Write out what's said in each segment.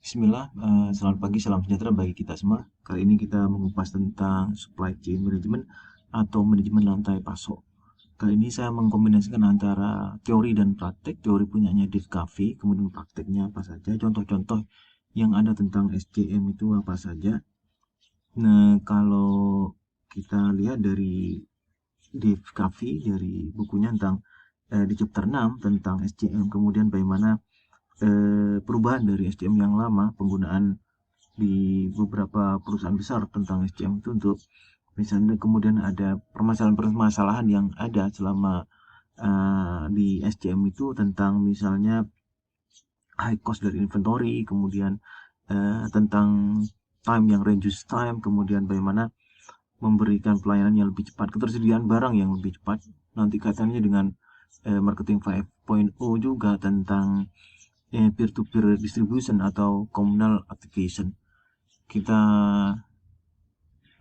Bismillah, selamat pagi, salam sejahtera bagi kita semua. Kali ini kita mengupas tentang supply chain management atau manajemen rantai pasok. Kali ini saya mengkombinasikan antara teori dan praktek. Teori punyanya Dave Covey, kemudian prakteknya apa saja, contoh-contoh yang ada tentang SCM itu apa saja. Nah, kalau kita lihat dari Dave Covey, dari bukunya tentang di chapter 6 tentang SCM, kemudian bagaimana perubahan dari SCM yang lama, penggunaan di beberapa perusahaan besar tentang SCM itu untuk misalnya kemudian ada permasalahan-permasalahan yang ada selama di SCM itu tentang misalnya high cost dari inventory, kemudian tentang time yang reduce time, kemudian bagaimana memberikan pelayanan yang lebih cepat, ketersediaan barang yang lebih cepat. Nanti kaitannya dengan marketing 5.0 juga tentang peer-to-peer distribution atau communal activation. Kita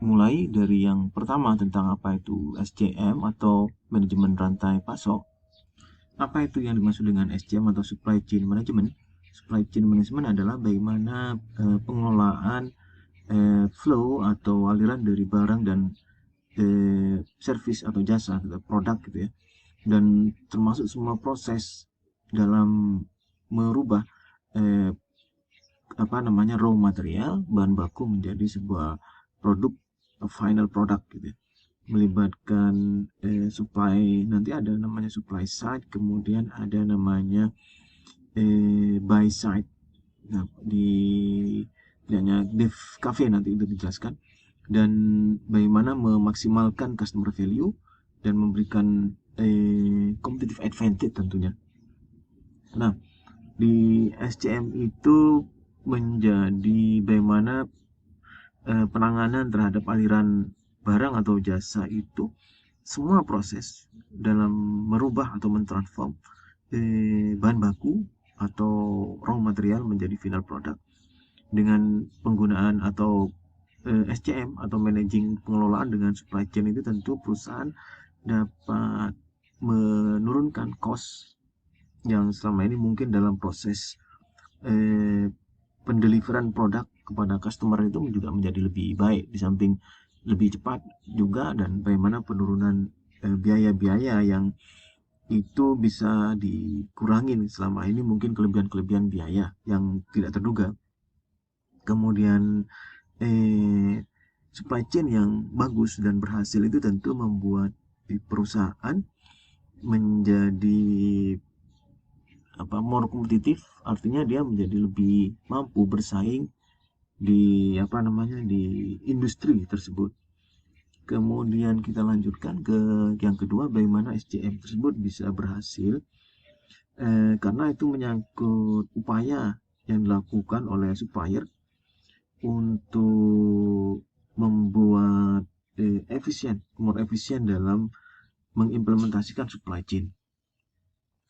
mulai dari yang pertama tentang apa itu SCM atau manajemen rantai pasok. Apa itu yang dimaksud dengan SCM atau supply chain management? Supply chain management adalah bagaimana pengelolaan flow atau aliran dari barang dan service atau jasa atau produk gitu ya. Dan termasuk semua proses dalam merubah eh, apa namanya raw material, bahan baku menjadi sebuah produk, final product gitu ya. Melibatkan supply, nanti ada namanya supply side, kemudian ada namanya buy side. Nah, di hanya Dev Cafe nanti itu dijelaskan, dan bagaimana memaksimalkan customer value dan memberikan competitive advantage tentunya. Nah, di SCM itu menjadi bagaimana penanganan terhadap aliran barang atau jasa itu semua proses dalam merubah atau mentransform bahan baku atau raw material menjadi final product dengan penggunaan atau SCM atau managing pengelolaan dengan supply chain itu tentu perusahaan dapat menurunkan cost yang selama ini mungkin dalam proses eh, pendeliveran produk kepada customer itu juga menjadi lebih baik, di samping lebih cepat juga, dan bagaimana penurunan biaya-biaya yang itu bisa dikurangin selama ini, mungkin kelebihan-kelebihan biaya yang tidak terduga. Kemudian supply chain yang bagus dan berhasil itu tentu membuat perusahaan menjadi more kompetitif, artinya dia menjadi lebih mampu bersaing di di industri tersebut. Kemudian kita lanjutkan ke yang kedua, bagaimana SCM tersebut bisa berhasil karena itu menyangkut upaya yang dilakukan oleh supplier untuk membuat more efisien dalam mengimplementasikan supply chain.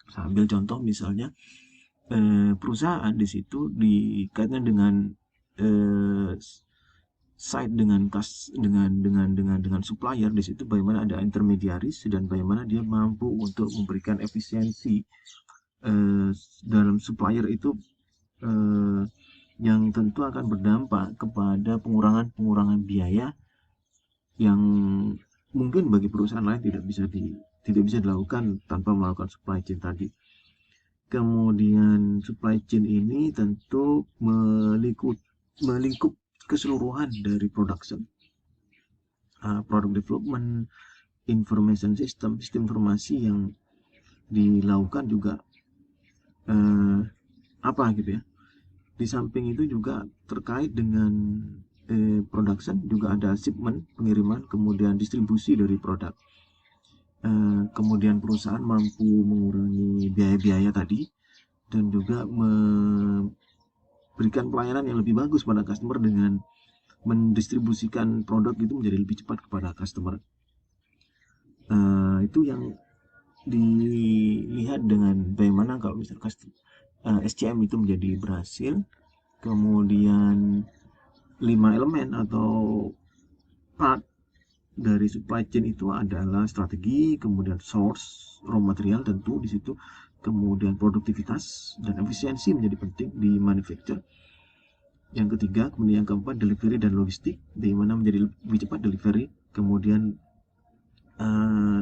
Sambil contoh misalnya perusahaan di situ dikaitkan dengan eh, side dengan supplier di situ, bagaimana ada intermediaris dan bagaimana dia mampu untuk memberikan efisiensi dalam supplier itu eh, yang tentu akan berdampak kepada pengurangan biaya yang mungkin bagi perusahaan lain tidak bisa dilakukan tanpa melakukan supply chain tadi. Kemudian supply chain ini tentu melingkup keseluruhan dari production, product development, information system, sistem informasi yang dilakukan juga apa gitu ya. Di samping itu juga terkait dengan production juga ada shipment, pengiriman, kemudian distribusi dari produk. Kemudian perusahaan mampu mengurangi biaya-biaya tadi dan juga memberikan pelayanan yang lebih bagus pada customer dengan mendistribusikan produk itu menjadi lebih cepat kepada customer. Itu yang dilihat dengan bagaimana kalau misalkan SCM itu menjadi berhasil. Kemudian 5 elemen atau part dari supply chain itu adalah strategi, kemudian source raw material tentu di situ, kemudian produktivitas dan efisiensi menjadi penting di manufacture, Yang ketiga, kemudian yang keempat, delivery dan logistik, bagaimana menjadi lebih cepat delivery. Kemudian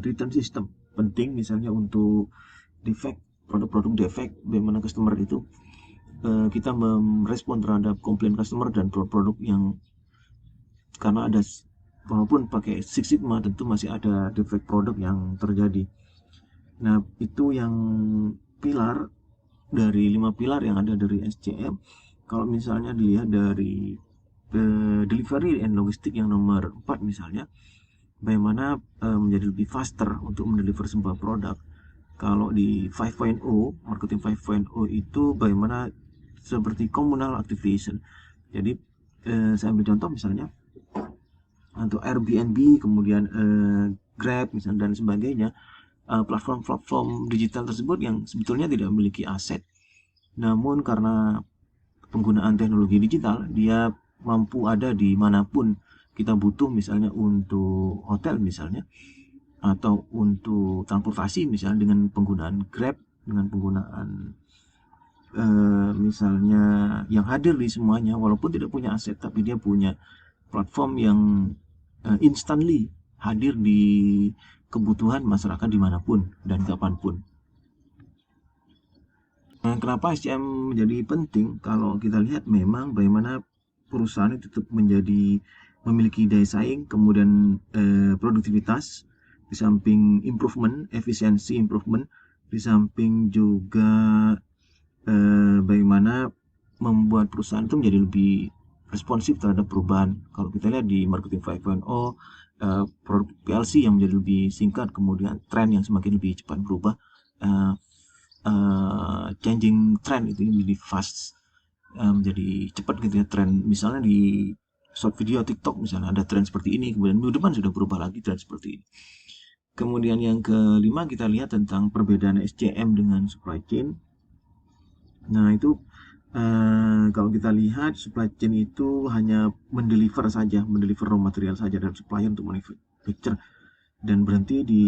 return system penting, misalnya untuk defect, produk-produk defect, bagaimana customer itu kita merespon terhadap komplain customer dan produk-produk yang, karena ada, walaupun pakai Six Sigma tentu masih ada defect produk yang terjadi. Nah, itu yang pilar dari 5 pilar yang ada dari SCM. Kalau misalnya dilihat dari delivery and logistik yang nomor 4 misalnya, bagaimana menjadi lebih faster untuk mendeliver sebuah produk. Kalau di 5.0, marketing 5.0 itu bagaimana seperti communal activation. Jadi saya ambil contoh misalnya untuk Airbnb, kemudian Grab misalnya dan sebagainya, platform-platform digital tersebut yang sebetulnya tidak memiliki aset, namun karena penggunaan teknologi digital dia mampu ada di manapun kita butuh, misalnya untuk hotel misalnya, atau untuk transportasi misalnya dengan penggunaan Grab, dengan penggunaan misalnya yang hadir di semuanya, walaupun tidak punya aset tapi dia punya platform yang instantly hadir di kebutuhan masyarakat dimanapun dan kapanpun. Nah, kenapa SCM menjadi penting? Kalau kita lihat memang bagaimana perusahaan itu tetap menjadi memiliki daya saing, kemudian produktivitas, di samping improvement, efisiensi improvement, di samping juga bagaimana membuat perusahaan itu menjadi lebih responsif terhadap perubahan. Kalau kita lihat di marketing 5.0, produk PLC yang menjadi lebih singkat, kemudian tren yang semakin lebih cepat berubah, uh, changing trend itu lebih fast, menjadi cepat gitu ya tren. Misalnya di short video TikTok misalnya ada tren seperti ini, kemudian minggu depan sudah berubah lagi tren seperti ini. Kemudian yang kelima, kita lihat tentang perbedaan SCM dengan supply chain. Nah, itu kalau kita lihat supply chain itu hanya mendeliver saja, mendeliver raw material saja dari supplier untuk manufacture, dan berhenti di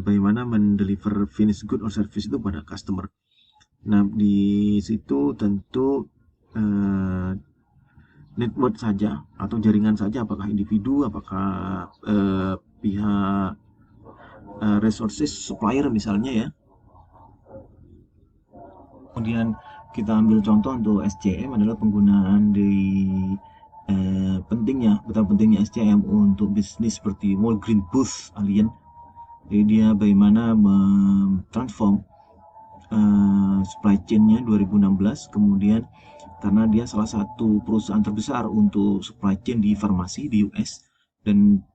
bagaimana mendeliver finish good or service itu pada customer. Nah, di situ tentu network saja atau jaringan saja, apakah individu, apakah pihak resources supplier misalnya ya. Kemudian kita ambil contoh untuk SCM adalah penggunaan di betapa pentingnya SCM untuk bisnis seperti Wall Green Booth Alien. Jadi dia bagaimana mentransform supply chain-nya 2016, kemudian karena dia salah satu perusahaan terbesar untuk supply chain di farmasi di US, dan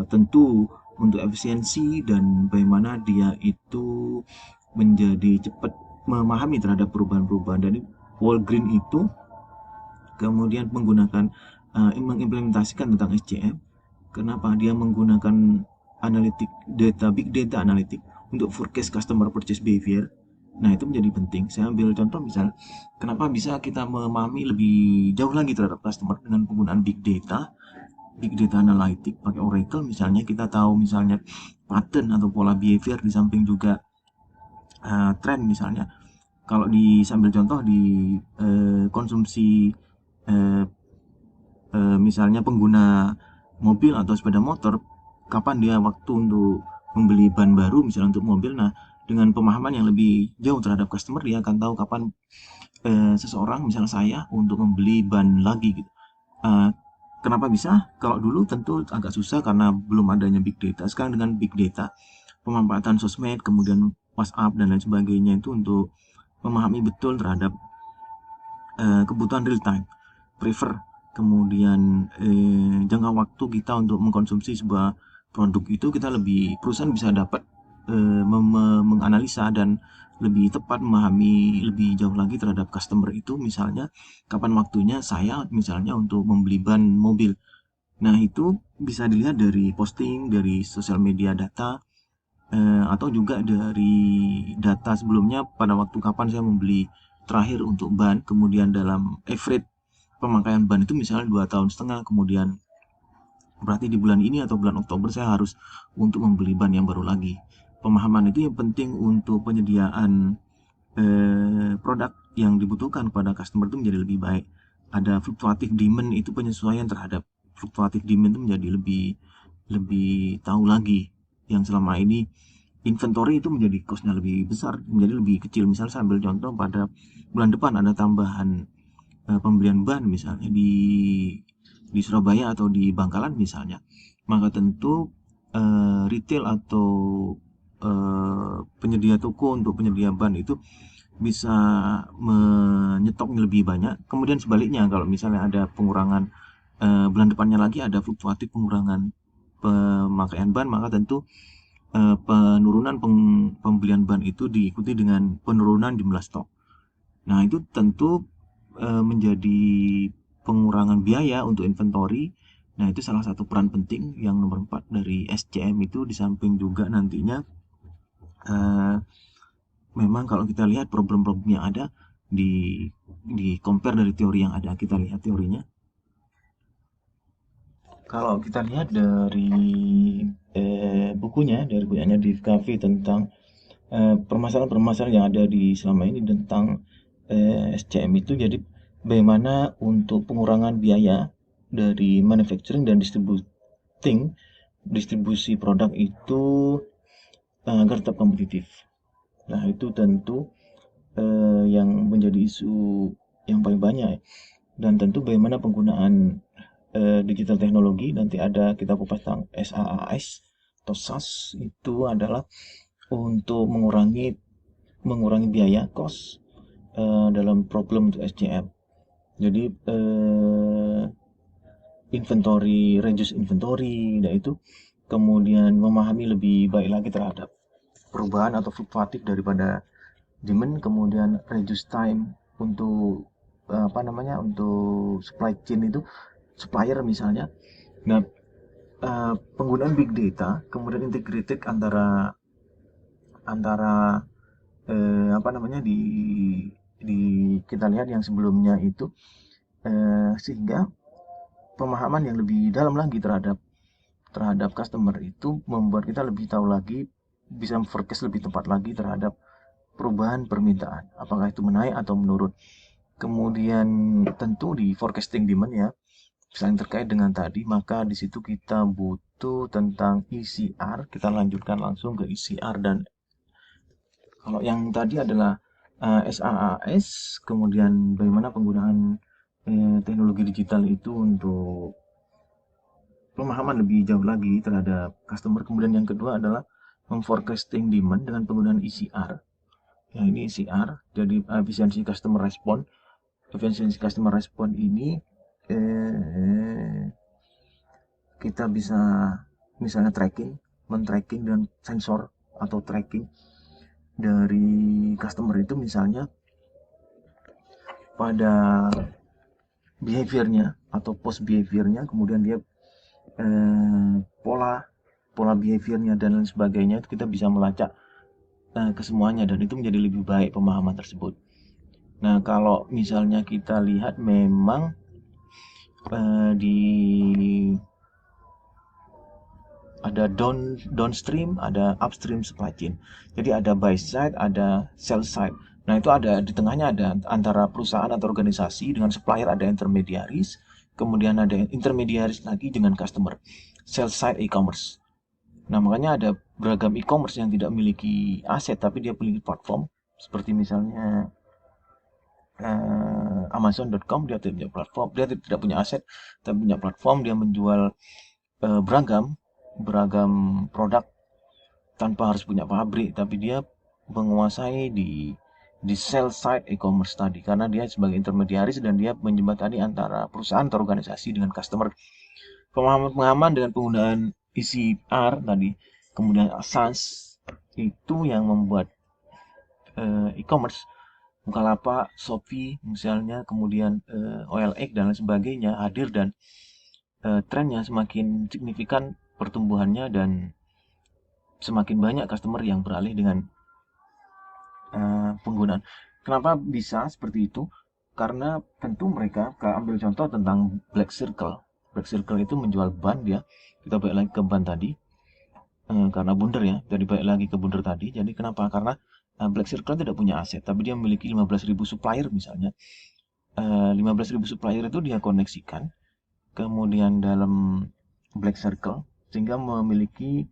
tentu untuk efisiensi dan bagaimana dia itu menjadi cepat memahami terhadap perubahan-perubahan dari Walgreen itu, kemudian menggunakan mengimplementasikan tentang SCM. Kenapa dia menggunakan analitik data, big data analitik untuk forecast customer purchase behavior. Nah, itu menjadi penting. Saya ambil contoh misal, kenapa bisa kita memahami lebih jauh lagi terhadap customer dengan penggunaan big data analytic pakai Oracle misalnya. Kita tahu misalnya pattern atau pola behavior, di samping juga tren misalnya. Kalau sambil contoh di konsumsi misalnya pengguna mobil atau sepeda motor, kapan dia waktu untuk membeli ban baru misalnya untuk mobil. Nah, dengan pemahaman yang lebih jauh terhadap customer, dia akan tahu kapan seseorang, misalnya saya, untuk membeli ban lagi gitu. Kenapa bisa? Kalau dulu tentu agak susah karena belum adanya big data. Sekarang dengan big data, pemanfaatan sosmed, kemudian WhatsApp dan lain sebagainya itu untuk memahami betul terhadap kebutuhan real time, prefer, kemudian jangka waktu kita untuk mengkonsumsi sebuah produk itu, kita lebih, perusahaan bisa dapat menganalisa dan lebih tepat memahami lebih jauh lagi terhadap customer itu, misalnya kapan waktunya saya misalnya untuk membeli ban mobil. Nah, itu bisa dilihat dari posting dari sosial media data, atau juga dari data sebelumnya pada waktu kapan saya membeli terakhir untuk ban, kemudian dalam average pemakaian ban itu misalnya 2,5 tahun, kemudian berarti di bulan ini atau bulan Oktober saya harus untuk membeli ban yang baru lagi. Pemahaman itu yang penting untuk penyediaan produk yang dibutuhkan pada customer itu menjadi lebih baik. Ada fluktuatif demand, itu penyesuaian terhadap fluktuatif demand itu menjadi lebih lebih tahu lagi yang selama ini inventory itu menjadi cost-nya lebih besar, menjadi lebih kecil. Misal saya ambil contoh pada bulan depan ada tambahan pembelian ban misalnya di Surabaya atau di Bangkalan misalnya, maka tentu retail atau penyedia toko untuk penyedia ban itu bisa menyetoknya lebih banyak. Kemudian sebaliknya, kalau misalnya ada pengurangan bulan depannya lagi ada fluktuatif pengurangan pemakaian ban, maka tentu penurunan pembelian ban itu diikuti dengan penurunan jumlah stok. Nah, itu tentu menjadi pengurangan biaya untuk inventory. Nah, itu salah satu peran penting yang nomor 4 dari SCM itu, di samping juga nantinya eh, memang kalau kita lihat problem-problem yang ada di compare dari teori yang ada, kita lihat teorinya. Kalau kita lihat dari bukunya, dari bukunya di Cafe tentang permasalahan-permasalahan yang ada di selama ini tentang SCM itu, jadi bagaimana untuk pengurangan biaya dari manufacturing dan distribusi produk itu agar tetap kompetitif. Nah, itu tentu yang menjadi isu yang paling banyak, dan tentu bagaimana penggunaan digital teknologi. Nanti ada kita kupas tentang SaaS atau SaaS, itu adalah untuk mengurangi biaya cost dalam problem untuk SCM. Jadi reduce inventory, dan itu kemudian memahami lebih baik lagi terhadap perubahan atau fluktuatif daripada demand, kemudian reduce time untuk untuk supply chain itu, supplier misalnya. Nah, penggunaan big data kemudian integrated antara antara di kita lihat yang sebelumnya itu, sehingga pemahaman yang lebih dalam lagi terhadap terhadap customer itu membuat kita lebih tahu lagi, bisa forecast lebih tepat lagi terhadap perubahan permintaan, apakah itu menaik atau menurun. Kemudian tentu di forecasting demand ya, selain terkait dengan tadi, maka di situ kita butuh tentang ECR. Kita lanjutkan langsung ke ECR. Dan kalau yang tadi adalah SaaS, kemudian bagaimana penggunaan teknologi digital itu untuk pemahaman lebih jauh lagi terhadap customer. Kemudian yang kedua adalah memforecasting demand dengan penggunaan ECR. Ya, ini ECR, jadi efisiensi customer response. Efisiensi customer response ini kita bisa misalnya men-tracking dan sensor atau tracking dari customer itu, misalnya pada behaviornya atau post behaviornya, kemudian dia pola pola behaviornya dan lain sebagainya, itu kita bisa melacak ke semuanya, dan itu menjadi lebih baik pemahaman tersebut. Nah, kalau misalnya kita lihat memang di ada downstream, ada upstream supply chain. Jadi ada buy side, ada sell side. Nah, itu ada di tengahnya, ada antara perusahaan atau organisasi dengan supplier, ada intermediaries, kemudian ada intermediaries lagi dengan customer. Sell side e-commerce. Nah, makanya ada beragam e-commerce yang tidak memiliki aset tapi dia memiliki platform, seperti misalnya Amazon.com, dia tidak punya platform, dia tidak punya aset tapi punya platform, dia menjual beragam beragam produk tanpa harus punya pabrik, tapi dia menguasai di sell side e-commerce tadi, karena dia sebagai intermediaris dan dia menjembatani antara perusahaan atau organisasi dengan customer. Pemahaman dengan penggunaan ECR tadi, kemudian SaaS, itu yang membuat e-commerce Bukalapak, Shopee misalnya, kemudian OLX dan lain sebagainya hadir, dan trennya semakin signifikan pertumbuhannya, dan semakin banyak customer yang beralih dengan penggunaan. Kenapa bisa seperti itu? Karena tentu mereka, ambil contoh tentang Black Circle. Black Circle itu menjual ban dia. Kita balik lagi ke ban tadi, karena bundar ya. Jadi balik lagi ke bundar tadi. Jadi kenapa? Karena Black Circle tidak punya aset, tapi dia memiliki 15.000 supplier misalnya. 15.000 supplier itu dia koneksikan, kemudian dalam Black Circle, sehingga memiliki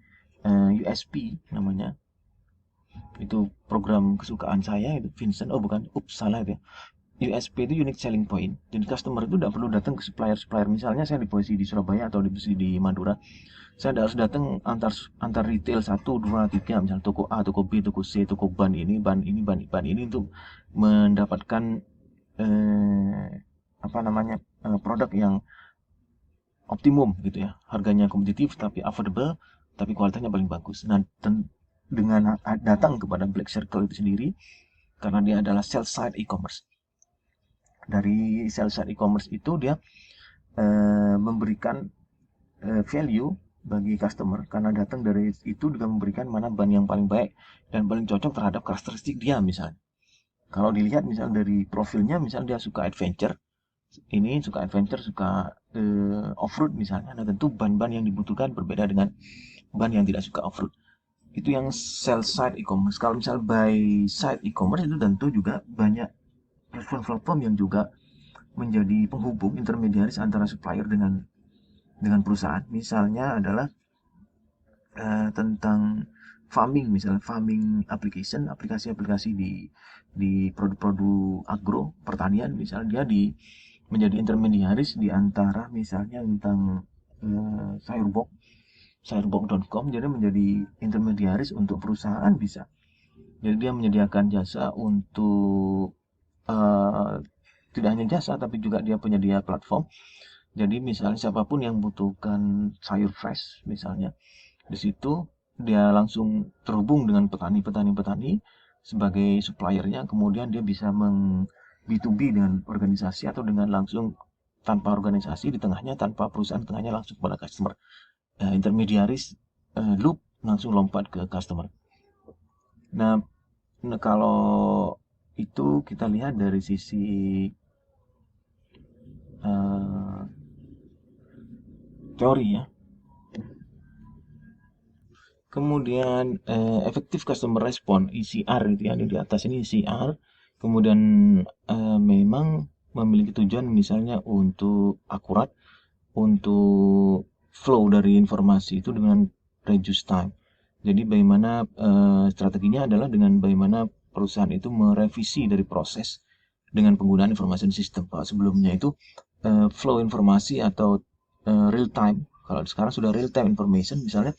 USP namanya. Itu program kesukaan saya, itu Vincent. Oh bukan, salah itu ya. USP itu unique selling point. Jadi customer itu tidak perlu datang ke supplier-supplier. Misalnya saya di posisi di Surabaya atau di posisi di Madura, saya tidak harus datang antar retail 1, 2, 3, misalnya toko A, toko B, toko C, toko ban ini untuk mendapatkan produk yang optimum gitu ya, harganya kompetitif tapi affordable, tapi kualitasnya paling bagus. Nah, dengan datang kepada Black Circle itu sendiri, karena dia adalah sell side e-commerce. Dari sell side e-commerce itu dia memberikan value bagi customer, karena datang dari itu juga memberikan mana ban yang paling baik dan paling cocok terhadap karakteristik dia. Misalnya kalau dilihat misal dari profilnya, misal dia suka adventure, suka off-road misalnya, nah tentu ban-ban yang dibutuhkan berbeda dengan ban yang tidak suka off-road. Itu yang sell side e-commerce. Kalau misal buy side e-commerce itu tentu juga banyak platform-platform yang juga menjadi penghubung intermediaris antara supplier dengan perusahaan. Misalnya adalah tentang farming, misalnya farming application, aplikasi-aplikasi di produk-produk agro pertanian, misalnya dia menjadi intermediaris di antara misalnya tentang sayurbox.com, jadi menjadi intermediaris untuk perusahaan bisa. Jadi dia menyediakan jasa untuk tidak hanya jasa tapi juga dia penyedia platform. Jadi misalnya siapapun yang butuhkan sayur fresh misalnya, di situ dia langsung terhubung dengan petani sebagai suppliernya, kemudian dia bisa B2B dengan organisasi atau dengan langsung tanpa organisasi di tengahnya, tanpa perusahaan di tengahnya, langsung kepada customer. Intermediaris loop langsung lompat ke customer. Nah, kalau itu kita lihat dari sisi teori ya. Kemudian efektif customer response (ECR) itu ya, di atas ini ECR. Kemudian memang memiliki tujuan misalnya untuk akurat, untuk flow dari informasi itu dengan reduce time. Jadi bagaimana strateginya adalah dengan bagaimana perusahaan itu merevisi dari proses dengan penggunaan information system. Pak sebelumnya itu flow informasi atau real time. Kalau sekarang sudah real time information, misalnya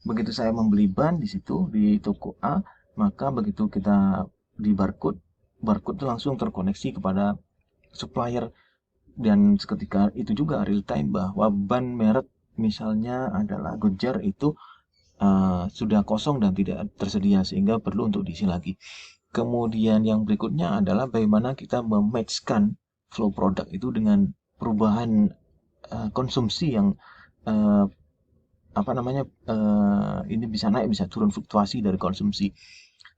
begitu saya membeli ban di situ di toko A, maka begitu kita di barcode itu langsung terkoneksi kepada supplier, dan seketika itu juga real time bahwa ban merek misalnya adalah Goodyear itu sudah kosong dan tidak tersedia sehingga perlu untuk diisi lagi. Kemudian yang berikutnya adalah bagaimana kita mematchkan flow produk itu dengan perubahan konsumsi yang ini bisa naik bisa turun, fluktuasi dari konsumsi.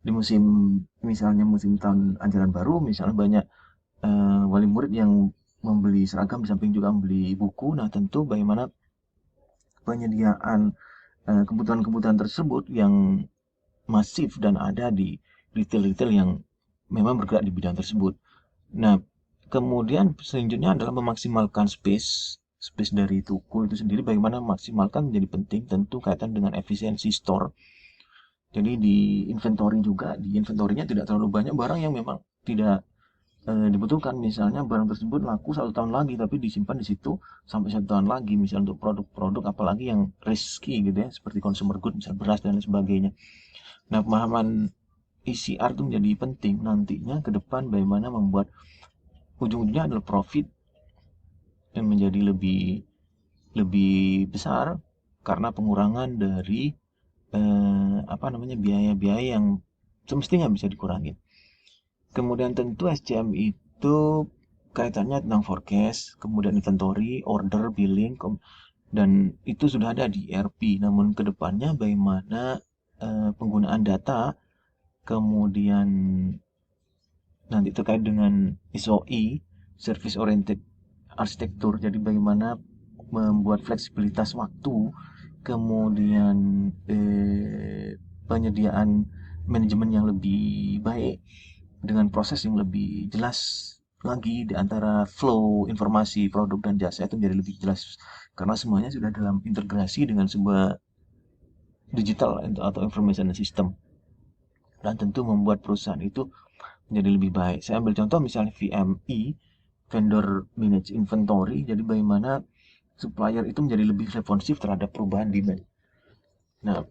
Di misalnya musim tahun ajaran baru, misalnya banyak wali murid yang membeli seragam di samping juga membeli buku. Nah tentu bagaimana penyediaan kebutuhan-kebutuhan tersebut yang masif dan ada di retail-retail yang memang bergerak di bidang tersebut. Nah, kemudian selanjutnya adalah memaksimalkan space dari toko itu sendiri. Bagaimana memaksimalkan menjadi penting, tentu kaitan dengan efisiensi store. Jadi di inventory-nya tidak terlalu banyak barang yang memang tidak dibutuhkan. Misalnya barang tersebut laku 1 tahun lagi tapi disimpan di situ sampai 1 tahun lagi, misalnya untuk produk-produk apalagi yang risky gitu ya, seperti consumer good, misal beras dan lain sebagainya. Nah, pemahaman ECR itu menjadi penting nantinya ke depan, bagaimana membuat ujung-ujungnya adalah profit yang menjadi lebih besar karena pengurangan dari biaya-biaya yang semestinya bisa dikurangi. Kemudian tentu SCM itu kaitannya tentang forecast, kemudian inventory, order, billing, dan itu sudah ada di ERP. Namun kedepannya bagaimana penggunaan data, kemudian nanti terkait dengan SOE, Service Oriented Architecture. Jadi bagaimana membuat fleksibilitas waktu, kemudian penyediaan manajemen yang lebih baik, dengan proses yang lebih jelas lagi di antara flow informasi produk dan jasa itu menjadi lebih jelas karena semuanya sudah dalam integrasi dengan sebuah digital atau information system, dan tentu membuat perusahaan itu menjadi lebih baik. Saya ambil contoh misalnya VMI, Vendor Manage Inventory, jadi bagaimana supplier itu menjadi lebih responsif terhadap perubahan demand. Nah,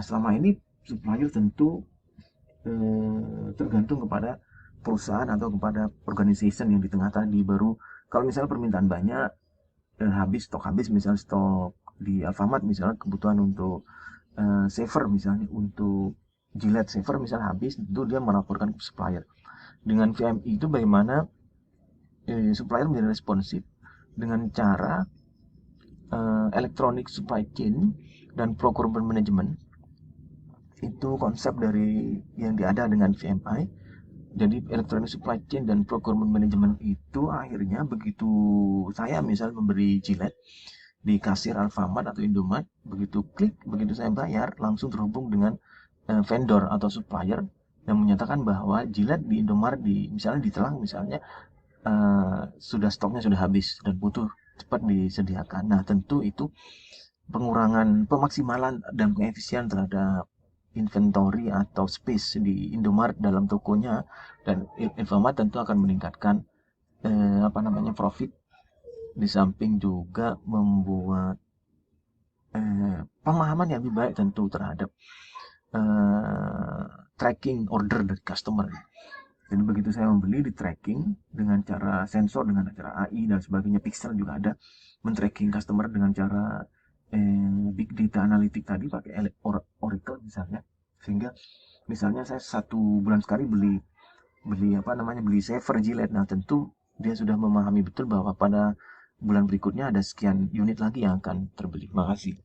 selama ini supplier tentu tergantung kepada perusahaan atau kepada organization yang di tengah tadi. Baru kalau misalnya permintaan banyak, habis stok habis, misalnya stok di Alfamart misalnya kebutuhan untuk saver, misalnya untuk Gillette saver misalnya habis, itu dia melaporkan ke supplier. Dengan VMI itu bagaimana supplier menjadi responsif dengan cara electronic supply chain dan procurement management. Itu konsep dari yang diada dengan VMI. Jadi electronic supply chain dan procurement management itu akhirnya begitu saya misal memberi Gillette di kasir Alfamart atau Indomart, begitu klik, begitu saya bayar, langsung terhubung dengan vendor atau supplier yang menyatakan bahwa Gillette di Indomart misalnya ditelang misalnya sudah stoknya sudah habis dan butuh cepat disediakan. Nah, tentu itu pemaksimalan dan pengefisien terhadap inventory atau space di Indomart dalam tokonya dan Alfamart tentu akan meningkatkan profit, di samping juga membuat pemahaman yang lebih baik tentu terhadap tracking order dari customer. Jadi begitu saya membeli, di tracking dengan cara sensor, dengan cara AI dan sebagainya, pixel juga ada, men-tracking customer dengan cara big data analytic tadi pakai Oracle misalnya, sehingga misalnya saya 1 bulan sekali beli beli saver Gillette. Nah, tentu dia sudah memahami betul bahwa pada bulan berikutnya ada sekian unit lagi yang akan terbeli. Makasih.